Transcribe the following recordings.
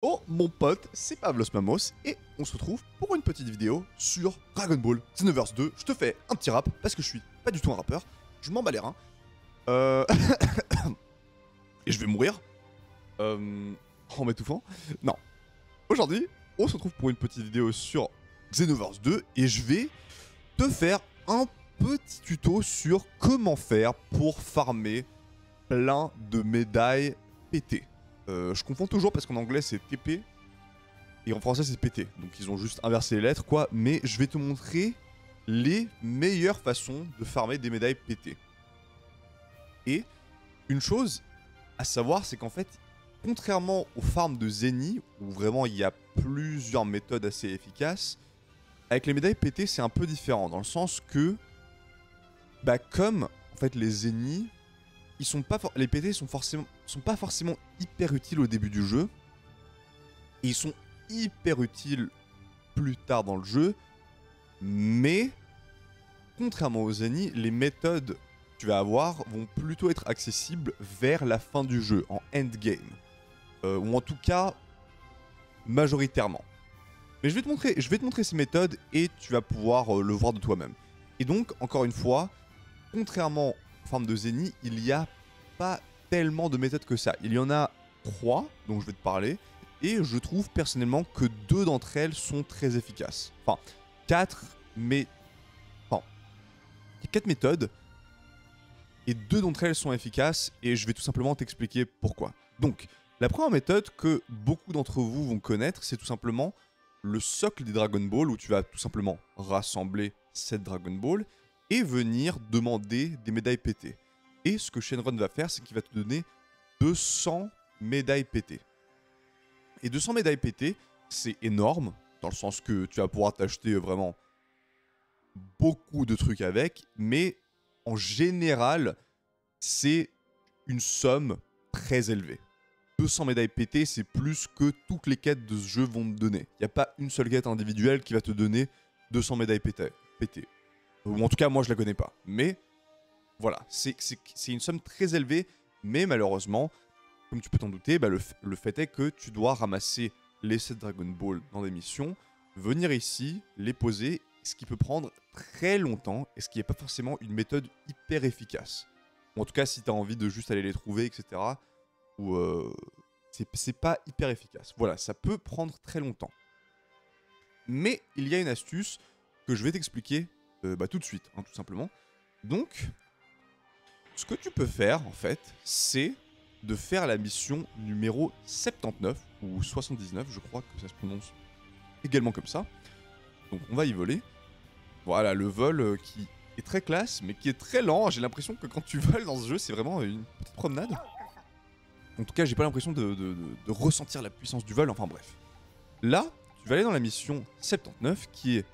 Oh mon pote, c'est Pavlos Mamos et on se retrouve pour une petite vidéo sur Dragon Ball Xenoverse 2. Je te fais un petit rap parce que je suis pas du tout un rappeur, je m'en bats les reins. Et je vais mourir en m'étouffant. Non. Aujourd'hui, on se retrouve pour une petite vidéo sur Xenoverse 2 et je vais te faire un petit tuto sur comment faire pour farmer plein de médailles pétées. Je confonds toujours parce qu'en anglais c'est TP et en français c'est PT. Donc ils ont juste inversé les lettres quoi. Mais je vais te montrer les meilleures façons de farmer des médailles pétées. Et une chose à savoir c'est qu'en fait, contrairement aux farms de Zeni, où vraiment il y a plusieurs méthodes assez efficaces, avec les médailles pétées c'est un peu différent. Dans le sens que, bah comme en fait les Zeni, les PT sont pas forcément hyper utiles au début du jeu. Et ils sont hyper utiles plus tard dans le jeu. Mais, contrairement aux Zeni, les méthodes que tu vas avoir vont plutôt être accessibles vers la fin du jeu, en endgame. Ou en tout cas, majoritairement. Mais je vais te montrer ces méthodes et tu vas pouvoir le voir de toi-même. Et donc, encore une fois, contrairement forme de Zeni, il n'y a pas tellement de méthodes que ça. Il y en a 3 dont je vais te parler, et je trouve personnellement que 2 d'entre elles sont très efficaces. Enfin, 4, mais... Enfin, il y a 4 méthodes, et 2 d'entre elles sont efficaces, et je vais tout simplement t'expliquer pourquoi. Donc, la première méthode que beaucoup d'entre vous vont connaître, c'est tout simplement le socle des Dragon Ball, où tu vas tout simplement rassembler 7 Dragon Ball, et venir demander des médailles pétées. Et ce que Shenron va faire, c'est qu'il va te donner 200 médailles pétées. Et 200 médailles pétées, c'est énorme, dans le sens que tu vas pouvoir t'acheter vraiment beaucoup de trucs avec, mais en général, c'est une somme très élevée. 200 médailles pétées, c'est plus que toutes les quêtes de ce jeu vont te donner. Il n'y a pas une seule quête individuelle qui va te donner 200 médailles pétées. Ou en tout cas, moi, je la connais pas. Mais voilà, c'est une somme très élevée. Mais malheureusement, comme tu peux t'en douter, bah, le fait est que tu dois ramasser les 7 Dragon Ball dans des missions, venir ici, les poser, ce qui peut prendre très longtemps et ce qui n'est pas forcément une méthode hyper efficace. Ou en tout cas, si tu as envie de juste aller les trouver, etc., ou c'est pas hyper efficace. Voilà, ça peut prendre très longtemps. Mais il y a une astuce que je vais t'expliquer tout de suite, hein, tout simplement. Donc, ce que tu peux faire, en fait, c'est de faire la mission numéro 79, ou 79, je crois que ça se prononce également comme ça. Donc, on va y voler. Voilà, le vol qui est très classe, mais qui est très lent. J'ai l'impression que quand tu voles dans ce jeu, c'est vraiment une petite promenade. En tout cas, j'ai pas l'impression de ressentir la puissance du vol, enfin bref. Là, tu vas aller dans la mission 79, qui est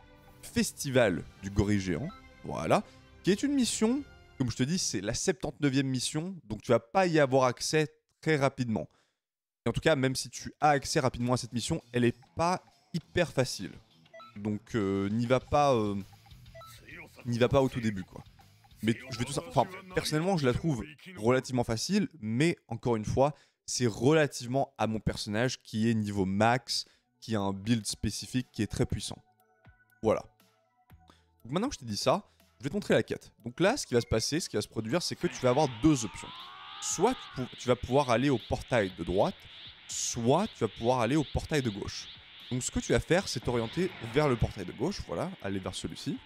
Festival du Gorille Géant, voilà, qui est une mission, comme je te dis, c'est la 79e mission, donc tu vas pas y avoir accès très rapidement. Et en tout cas, même si tu as accès rapidement à cette mission, elle est pas hyper facile. Donc n'y va pas au tout début, quoi. Mais je vais tout ça, enfin, personnellement, je la trouve relativement facile, mais encore une fois, c'est relativement à mon personnage qui est niveau max, qui a un build spécifique qui est très puissant. Voilà. Donc maintenant que je t'ai dit ça, je vais te montrer la quête. Donc là, ce qui va se passer, ce qui va se produire, c'est que tu vas avoir 2 options. Soit tu vas pouvoir aller au portail de droite, soit tu vas pouvoir aller au portail de gauche. Donc ce que tu vas faire, c'est t'orienter vers le portail de gauche, voilà, aller vers celui-ci.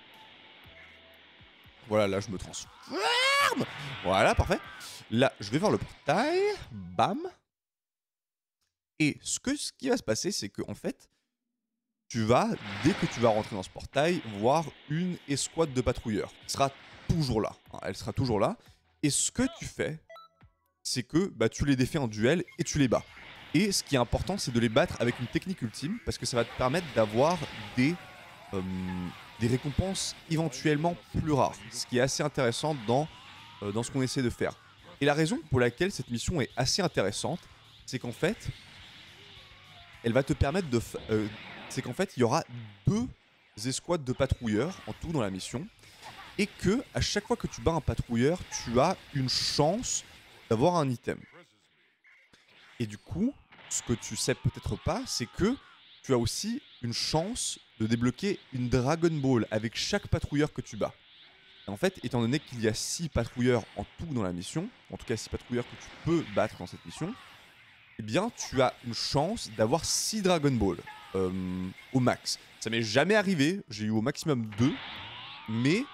Voilà, là je me transforme. Voilà, parfait. Là, je vais vers le portail. Bam. Et ce qui va se passer, c'est que en fait, tu vas, dès que tu vas rentrer dans ce portail, voir une escouade de patrouilleurs. Elle sera toujours là. Hein, elle sera toujours là. Et ce que tu fais, c'est que bah, tu les défais en duel et tu les bats. Et ce qui est important, c'est de les battre avec une technique ultime, parce que ça va te permettre d'avoir des récompenses éventuellement plus rares. Ce qui est assez intéressant dans ce qu'on essaie de faire. Et la raison pour laquelle cette mission est assez intéressante, c'est qu'en fait, elle va te permettre de... c'est qu'en fait, il y aura 2 escouades de patrouilleurs en tout dans la mission. Et que, à chaque fois que tu bats un patrouilleur, tu as une chance d'avoir un item. Et du coup, ce que tu sais peut-être pas, c'est que tu as aussi une chance de débloquer une Dragon Ball avec chaque patrouilleur que tu bats. Et en fait, étant donné qu'il y a 6 patrouilleurs en tout dans la mission, en tout cas 6 patrouilleurs que tu peux battre dans cette mission, eh bien, tu as une chance d'avoir 6 Dragon Ball au max. Ça m'est jamais arrivé, j'ai eu au maximum 2, mais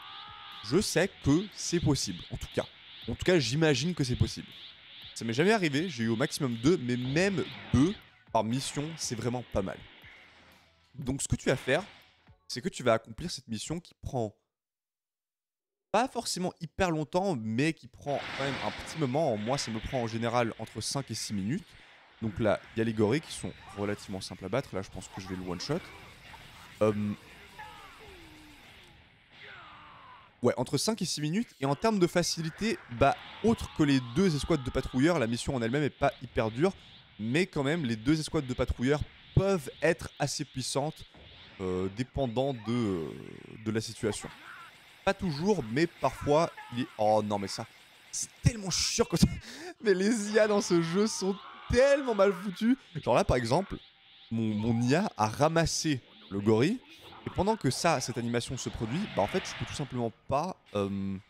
je sais que c'est possible, en tout cas. En tout cas, j'imagine que c'est possible. Ça m'est jamais arrivé, j'ai eu au maximum 2, mais même 2 par mission, c'est vraiment pas mal. Donc ce que tu vas faire, c'est que tu vas accomplir cette mission qui prend pas forcément hyper longtemps, mais qui prend quand même un petit moment. Moi, ça me prend en général entre 5 et 6 minutes. Donc là, il y a les gorilles qui sont relativement simples à battre. Là, je pense que je vais le one-shot. Ouais, entre 5 et 6 minutes. Et en termes de facilité, bah, autre que les 2 escouades de patrouilleurs, la mission en elle-même est pas hyper dure. Mais quand même, les 2 escouades de patrouilleurs peuvent être assez puissantes, dépendant de la situation. Pas toujours, mais parfois, il est... Oh non, mais ça, c'est tellement chiant quand... Mais les IA dans ce jeu sont tellement mal foutus. Genre là, par exemple, mon IA a ramassé le gorille. Et pendant que cette animation se produit, bah en fait, je peux tout simplement pas... je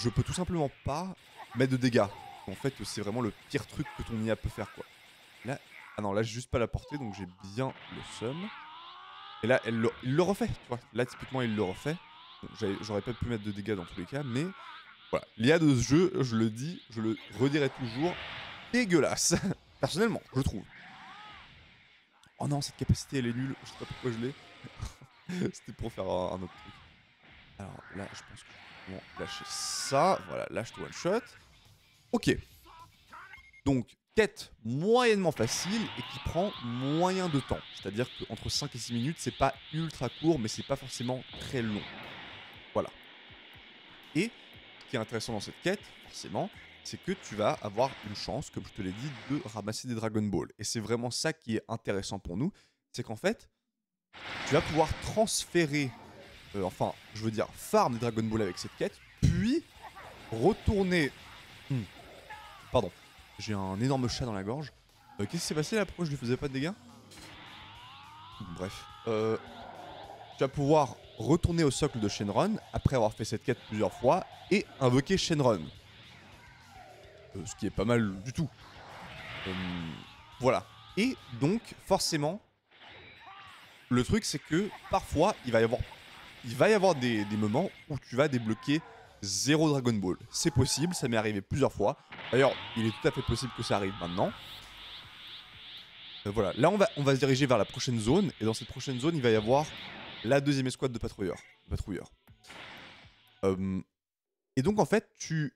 peux tout simplement pas mettre de dégâts. En fait, c'est vraiment le pire truc que ton IA peut faire, quoi. Là... Ah non, là, j'ai juste pas la portée, donc j'ai bien le seum. Et là, il le refait, tu vois. Là, typiquement, il le refait. Bon, j'aurais pas pu mettre de dégâts dans tous les cas, mais... Voilà. L'IA de ce jeu, je le dis, je le redirai toujours, dégueulasse. Personnellement, je trouve. Oh non, cette capacité, elle est nulle. Je sais pas pourquoi je l'ai. C'était pour faire un autre truc. Alors là, je pense que je vais lâcher ça. Voilà, lâche toi one shot. Ok. Donc, quête moyennement facile et qui prend moyen de temps. C'est-à-dire qu'entre 5 et 6 minutes, c'est pas ultra court, mais c'est pas forcément très long. Voilà. Et ce qui est intéressant dans cette quête, forcément, c'est que tu vas avoir une chance, comme je te l'ai dit, de ramasser des Dragon Ball. Et c'est vraiment ça qui est intéressant pour nous, c'est qu'en fait, tu vas pouvoir transférer, enfin, je veux dire, farm des Dragon Ball avec cette quête, puis retourner... Pardon, j'ai un énorme chat dans la gorge. Qu'est-ce qui s'est passé là? Pourquoi je lui faisais pas de dégâts? Bref. Tu vas pouvoir retourner au socle de Shenron, après avoir fait cette quête plusieurs fois, et invoquer Shenron. Ce qui est pas mal du tout. Voilà. Et donc, forcément, le truc, c'est que parfois, il va y avoir des moments où tu vas débloquer 0 Dragon Ball. C'est possible, ça m'est arrivé plusieurs fois. D'ailleurs, il est tout à fait possible que ça arrive maintenant. Voilà. Là, on va se diriger vers la prochaine zone, et dans cette prochaine zone, il va y avoir la deuxième escouade de patrouilleurs. Et donc en fait,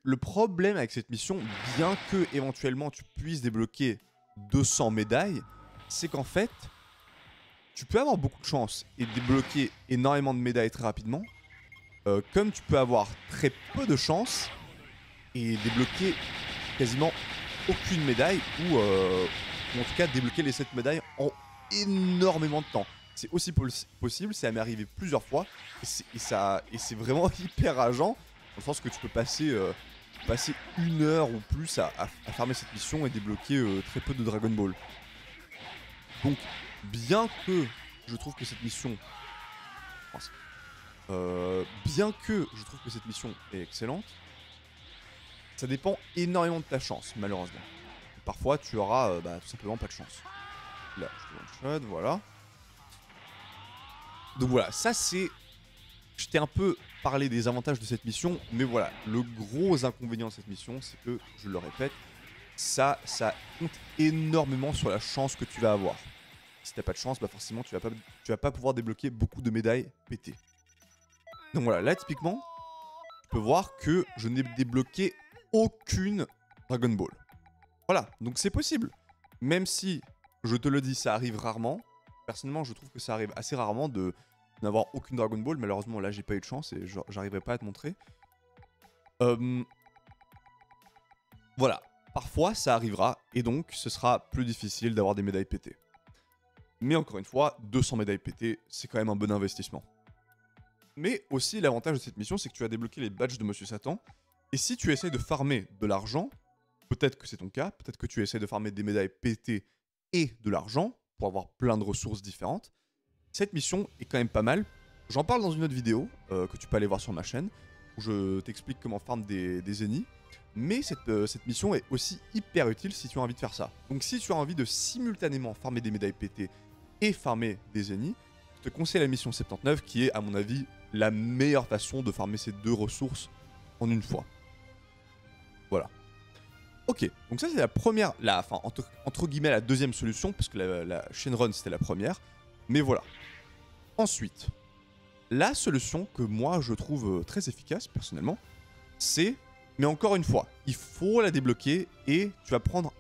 le problème avec cette mission, bien que éventuellement tu puisses débloquer 200 médailles, c'est qu'en fait, tu peux avoir beaucoup de chance et débloquer énormément de médailles très rapidement, comme tu peux avoir très peu de chance et débloquer quasiment aucune médaille, ou en tout cas débloquer les 7 médailles en énormément de temps. C'est aussi possible, ça m'est arrivé plusieurs fois, et c'est vraiment hyper rageant. Dans le sens que tu peux passer 1 heure ou plus à farmer cette mission et débloquer très peu de Dragon Ball. Donc, bien que je trouve que cette mission... est excellente, ça dépend énormément de ta chance, malheureusement. Parfois, tu auras tout simplement pas de chance. Là, je te one shot, voilà. Donc voilà, ça c'est... Je t'ai un peu parlé des avantages de cette mission, mais voilà, le gros inconvénient de cette mission, c'est que, je le répète, ça compte énormément sur la chance que tu vas avoir. Si t'as pas de chance, bah forcément tu vas pas pouvoir débloquer beaucoup de médailles pétées. Donc voilà, là typiquement, tu peux voir que je n'ai débloqué aucune Dragon Ball. Voilà, donc c'est possible. Même si, je te le dis, ça arrive rarement. Personnellement, je trouve que ça arrive assez rarement de n'avoir aucune Dragon Ball. Malheureusement, là, j'ai pas eu de chance et j'arriverai pas à te montrer. Voilà, parfois ça arrivera et donc ce sera plus difficile d'avoir des médailles pétées. Mais encore une fois, 200 médailles pétées, c'est quand même un bon investissement. Mais aussi, l'avantage de cette mission, c'est que tu vas débloquer les badges de Monsieur Satan. Et si tu essayes de farmer de l'argent, peut-être que c'est ton cas, peut-être que tu essaies de farmer des médailles PT et de l'argent pour avoir plein de ressources différentes. Cette mission est quand même pas mal. J'en parle dans une autre vidéo que tu peux aller voir sur ma chaîne, où je t'explique comment farm des ennemis. Mais cette mission est aussi hyper utile si tu as envie de faire ça. Donc si tu as envie de simultanément farmer des médailles PT et farmer des ennemis, je te conseille la mission 79 qui est à mon avis la meilleure façon de farmer ces deux ressources en une fois. Voilà. Ok, donc ça c'est la première, enfin entre guillemets la deuxième solution, parce que la chain run c'était la première. Mais voilà. Ensuite, la solution que moi je trouve très efficace personnellement, c'est, mais encore une fois, il faut la débloquer et tu vas prendre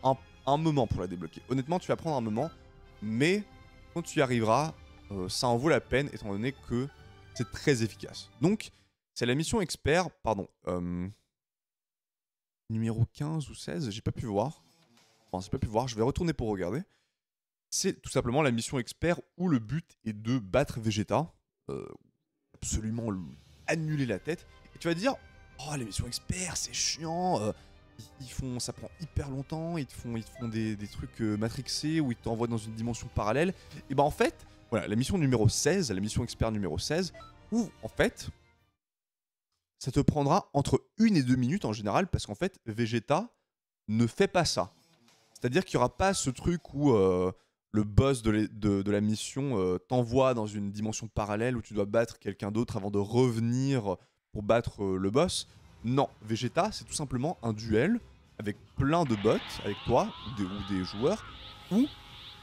un moment pour la débloquer. Honnêtement, tu vas prendre un moment, mais quand tu y arriveras, ça en vaut la peine étant donné que c'est très efficace. Donc, c'est la mission expert, pardon, numéro 15 ou 16, j'ai pas pu voir. Enfin, j'ai pas pu voir, je vais retourner pour regarder. C'est tout simplement la mission expert où le but est de battre Vegeta, absolument annuler la tête. Et tu vas dire, oh les missions experts c'est chiant, ça prend hyper longtemps, ils te font des trucs matrixés où ils t'envoient dans une dimension parallèle. Et ben en fait, voilà, la mission numéro 16, la mission expert numéro 16, où en fait, ça te prendra entre 1 et 2 minutes en général, parce qu'en fait, Vegeta ne fait pas ça. C'est-à-dire qu'il n'y aura pas ce truc où le boss de la mission t'envoie dans une dimension parallèle où tu dois battre quelqu'un d'autre avant de revenir pour battre le boss. Non, Vegeta, c'est tout simplement un duel avec plein de bots, avec toi ou des joueurs, où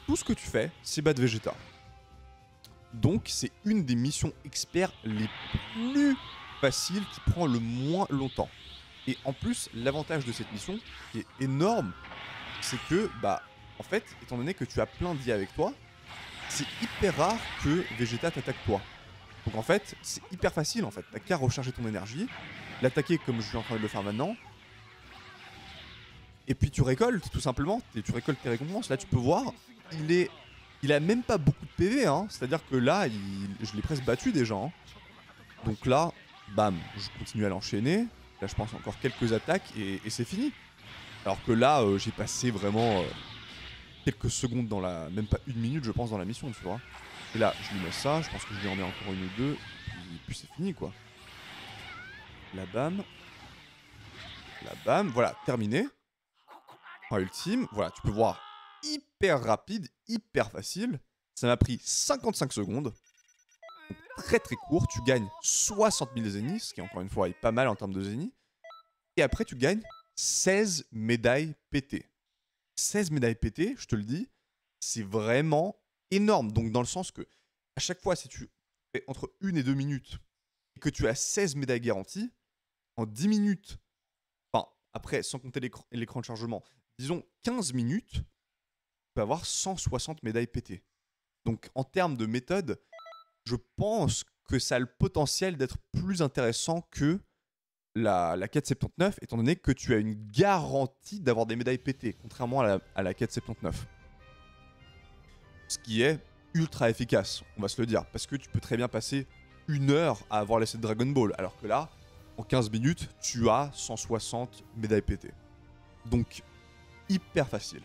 tout ce que tu fais, c'est battre Vegeta. Donc, c'est une des missions experts les plus faciles qui prend le moins longtemps. Et en plus, l'avantage de cette mission, qui est énorme, c'est que, bah, en fait, étant donné que tu as plein d'IA avec toi, c'est hyper rare que Vegeta t'attaque toi. Donc en fait, c'est hyper facile en fait. T'as qu'à recharger ton énergie, l'attaquer comme je suis en train de le faire maintenant. Et puis tu récoltes tout simplement, tu récoltes tes récompenses. Là tu peux voir, il a même pas beaucoup de PV, hein. C'est-à-dire que là, je l'ai presque battu déjà. Hein. Donc là, bam, je continue à l'enchaîner. Là je pense encore quelques attaques et c'est fini. Alors que là, j'ai passé vraiment quelques secondes dans même pas 1 minute je pense dans la mission, tu vois. Et là, je lui mets ça, je pense que je lui en mets encore une ou deux, et puis c'est fini quoi. La bam. La bam, voilà, terminé. En ultime, voilà, tu peux voir, hyper rapide, hyper facile. Ça m'a pris 55 secondes. Donc, très très court, tu gagnes 60 000 zéniths, ce qui encore une fois est pas mal en termes de zéniths. Et après tu gagnes 16 médailles PT. 16 médailles PT, je te le dis, c'est vraiment énorme. Donc dans le sens que à chaque fois, si tu fais entre 1 et 2 minutes et que tu as 16 médailles garanties, en 10 minutes, enfin après sans compter l'écran de chargement, disons 15 minutes, tu peux avoir 160 médailles PT. Donc en termes de méthode, je pense que ça a le potentiel d'être plus intéressant que la 479, étant donné que tu as une garantie d'avoir des médailles PT, contrairement à la 479. Ce qui est ultra efficace, on va se le dire, parce que tu peux très bien passer 1 heure à avoir laissé de Dragon Ball, alors que là, en 15 minutes, tu as 160 médailles PT. Donc, hyper facile.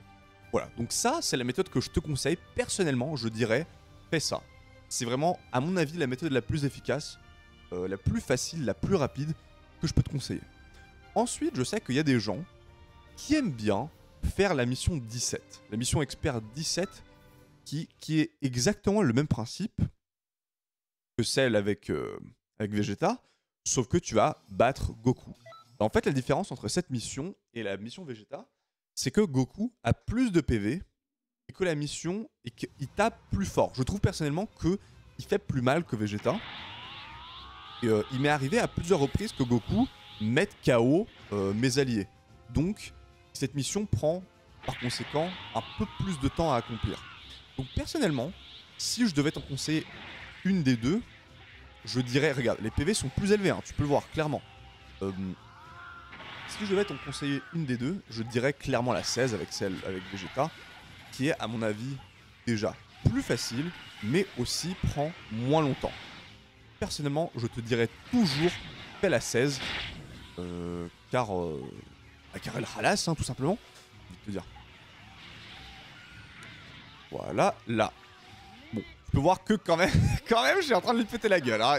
Voilà, donc ça, c'est la méthode que je te conseille. Personnellement, je dirais, fais ça. C'est vraiment, à mon avis, la méthode la plus efficace, la plus facile, la plus rapide que je peux te conseiller. Ensuite, je sais qu'il y a des gens qui aiment bien faire la mission 17. La mission expert 17, qui est exactement le même principe que celle avec Vegeta, sauf que tu vas battre Goku. En fait, la différence entre cette mission et la mission Vegeta, c'est que Goku a plus de PV et que la mission, et qu'il tape plus fort. Je trouve personnellement qu'il fait plus mal que Vegeta. Et, il m'est arrivé à plusieurs reprises que Goku mette KO mes alliés. Donc, cette mission prend par conséquent un peu plus de temps à accomplir. Donc personnellement, si je devais t'en conseiller une des deux, je dirais, regarde, les PV sont plus élevés, hein, tu peux le voir clairement. Si je devais t'en conseiller une des deux, je dirais clairement la 16 avec celle avec Vegeta, qui est à mon avis déjà plus facile, mais aussi prend moins longtemps. Personnellement, je te dirais toujours fais la 16, car Karel Halas, hein, tout simplement. Je vais te dire. Voilà, là. Bon, tu peux voir que quand même, je suis en train de lui péter la gueule. Hein.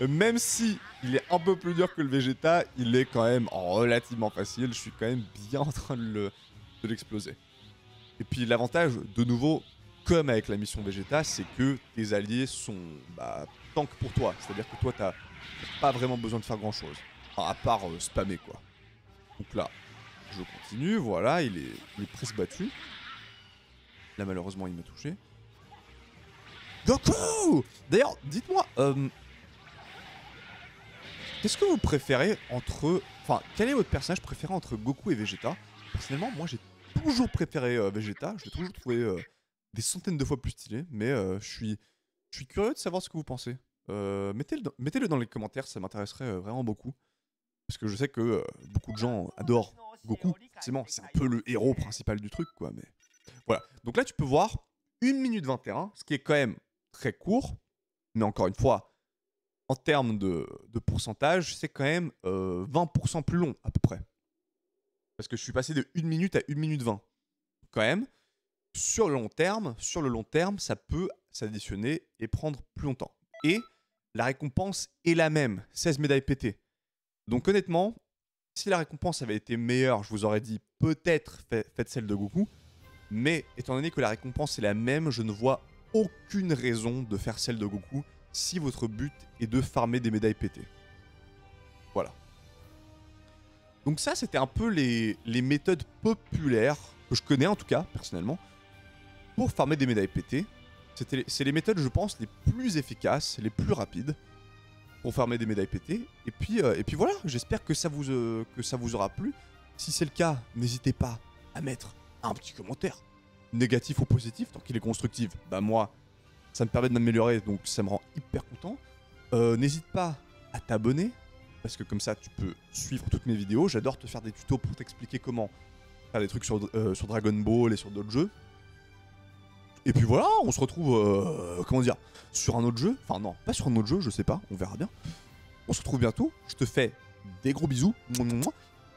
Même si il est un peu plus dur que le Vegeta, il est quand même relativement facile. Je suis quand même bien en train de l'exploser. Et puis l'avantage, de nouveau, comme avec la mission Vegeta, c'est que tes alliés sont tank pour toi. C'est-à-dire que toi, t'as pas vraiment besoin de faire grand-chose. Enfin, à part spammer, quoi. Donc là, je continue. Voilà, il est presque battu. Là, malheureusement, il m'a touché. Goku! D'ailleurs, dites-moi, qu'est-ce que vous préférez entre... Enfin, quel est votre personnage préféré entre Goku et Vegeta? Personnellement, moi, j'ai toujours préféré Vegeta. Je l'ai toujours trouvé des centaines de fois plus stylé. Mais je suis curieux de savoir ce que vous pensez. Mettez-le dans les commentaires, ça m'intéresserait vraiment beaucoup. Parce que je sais que beaucoup de gens adorent Goku. Forcément, c'est un peu le héros principal du truc, quoi. Mais voilà. Donc là, tu peux voir 1 minute 21, ce qui est quand même très court. Mais encore une fois, en termes de pourcentage, c'est quand même 20% plus long, à peu près. Parce que je suis passé de 1 minute à 1 minute 20. Quand même, sur le long terme, ça peut s'additionner et prendre plus longtemps. Et la récompense est la même, 16 médailles pétées. Donc honnêtement, si la récompense avait été meilleure, je vous aurais dit peut-être faites celle de Goku. Mais étant donné que la récompense est la même, je ne vois aucune raison de faire celle de Goku si votre but est de farmer des médailles pétées. Voilà. Donc ça, c'était un peu les méthodes populaires, que je connais en tout cas, personnellement, pour farmer des médailles pétées. C'est les méthodes, je pense, les plus efficaces, les plus rapides, pour farmer des médailles pétées. Et puis voilà, j'espère que ça vous aura plu. Si c'est le cas, n'hésitez pas à mettre un petit commentaire, négatif ou positif, tant qu'il est constructif. Bah moi, ça me permet de m'améliorer, donc ça me rend hyper content. N'hésite pas à t'abonner, parce que comme ça, tu peux suivre toutes mes vidéos. J'adore te faire des tutos pour t'expliquer comment faire des trucs sur Dragon Ball et sur d'autres jeux. Et puis voilà, on se retrouve, comment dire, sur un autre jeu. Enfin non, pas sur un autre jeu, je sais pas, on verra bien. On se retrouve bientôt, je te fais des gros bisous,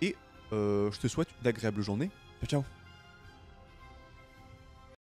et je te souhaite une agréable journée. Ciao, ciao.